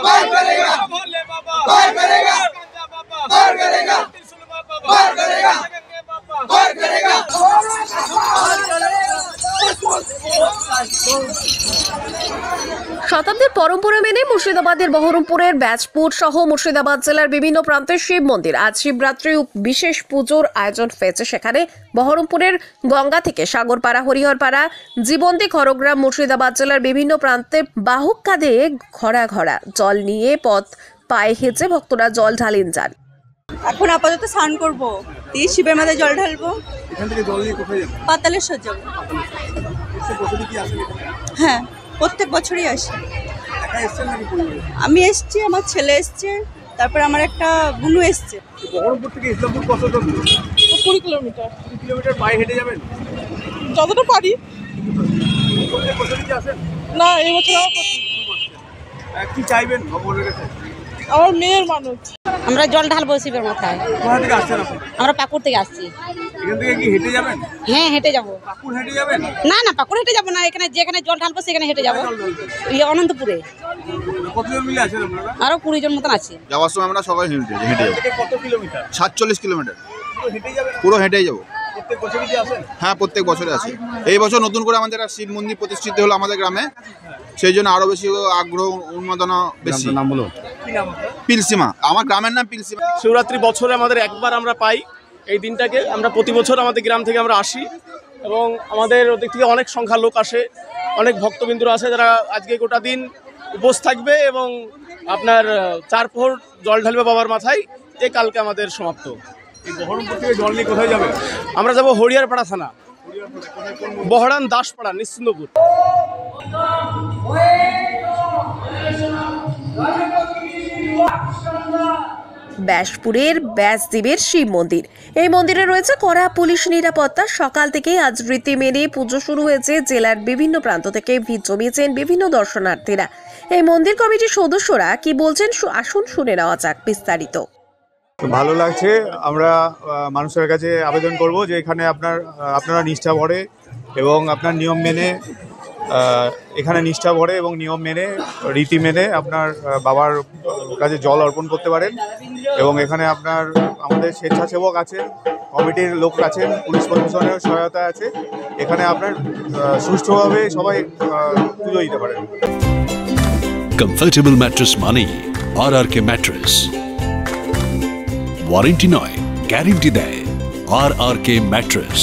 पार करेगा, भोले बाबा पार करेगा, गंजा बाबा पार करेगा, त्रिशूल बाबा पार करेगा, पार करेगा। শতাব্দীর পরম্পরা মেনে মুর্শিদাবাদের বহরমপুরের ব্যাজপুর সহ মুর্শিদাবাদ জেলার বিভিন্ন প্রান্তের শিব মন্দির আজ শিবরাত্রি বিশেষ পুজোর আয়োজন হয়েছে। সেখানে বহরমপুরের গঙ্গা থেকে সাগরপাড়া, হরিহরপাড়া, জীবন্তী, খড়গ্রাম, মুর্শিদাবাদ জেলার বিভিন্ন প্রান্তে বাহক কাঁধে ঘড়া ঘড়া জল নিয়ে পথ পায়ে হেঁচে ভক্তরা জল ঢালেন যান। এখন আপাতত স্নান করবো, দিয়ে শিবের মাথায় জল ঢালবো। এখান থেকে জল নিয়ে কোথায় যাবেন? পাতালেশ্বর যাবো। হ্যাঁ, প্রত্যেক বছরই আসি। আমি এসছি, আমার ছেলে এসছে, তারপর আমার একটা বুনু এসছে। বহরমপুর থেকে ইসলামপুর কতটা দূর? 20 কিলোমিটার। 20 কিলোমিটার পায়ে হেঁটে যাবেন? যতটা পারি। প্রত্যেক বছরই কি আসেন? না, এই বছর কি চাইবেন ভগবানের কাছে? আমার মেয়ের মানুষ। আমরা জল ঢালবো শিবের মাথায়। কোথা থেকে আসছেন আপনি? আমরা পাকুর থেকে আসছি। এখান থেকে কি হেঁটে যাবেন? হ্যাঁ, হেঁটে যাবো। পাকুড় হেঁটে যাবেন? না না, পাকুর হেঁটে যাবো না, এখানে যেখানে জল ঢালবো সেখানে হেঁটে যাবো। অনন্তপুরে। কতজন মিলে আছেন আপনারা? আরো 20 জন মতন আছে। যাওয়ার সময় আমরা সবাই হেঁটে যাবো। কত কিলোমিটার? 47 কিলোমিটার। হেঁটে যাবেন? পুরো হেঁটেই যাবো। প্রত্যেক বছরই কি আসেন? হ্যাঁ, প্রত্যেক বছরে আসি। এই বছর নতুন করে আমাদের শিব মন্দির প্রতিষ্ঠিত হলো আমাদের গ্রামে, সেই জন্য আরো বেশি আগ্রহ, উন্মাদনা বেশি। নাম বলো। কি নাম আপনার? পিলসীমা, আমার গ্রামের নাম পিলসীমা। শিবরাত্রি বছরে আমাদের একবার আমরা পাই এই দিনটাকে। আমরা প্রতি বছর আমাদের গ্রাম থেকে আমরা আসি এবং আমাদের ওদিক থেকে অনেক সংখ্যার লোক আসে, অনেক ভক্তবিন্দুরা আসে যারা আজকে গোটা দিন উপোস থাকবে এবং আপনার 4 প্রহর জল ঢালবে বাবার মাথায়। এই কালকে আমাদের সমাপ্ত। এই বহরমপুর থেকে জল নিয়ে কোথায় যাবেন? আমরা যাব হরিহরপাড়া থানা, বহরান দাসপাড়া, নিশ্চিন্দপুর। ব্যাসপুরের ব্যাসদেবের শিব মন্দির, এই মন্দিরে রয়েছে কড়া পুলিশ নিরাপত্তা। সকাল থেকেই আজ রীতি মেনে পুজো শুরু হয়েছে। জেলার বিভিন্ন প্রান্ত থেকে ভিড় জমিয়েছেন বিভিন্ন দর্শনার্থীরা। এই মন্দির কমিটির সদস্যরা কি বলছেন আসুন শুনে নেওয়া যাক বিস্তারিত। ভালো লাগছে। আমরা মানুষের কাছে আবেদন করব যে এখানে আপনারা নিষ্ঠা ভরে এবং আপনার নিয়ম মেনে এখানে নিষ্ঠা ভরে এবং নিয়ম মেনে, রীতি মেনে আপনার বাবার কাছে জল অর্পণ করতে পারেন। এবং এখানে আমাদের স্বেচ্ছাসেবক আছেন, কমিটির লোক আছেন, পুলিশ প্রশাসনের সহায়তা আছে। এখানে আপনার সুষ্ঠুভাবে সবাই পুজো দিতে পারেন। কমফর্টেবল ম্যাট্রেস মানে RRK ম্যাট্রেস। ওয়ারেন্টি নয়, গ্যারেন্টি দেয় RRK ম্যাট্রেস।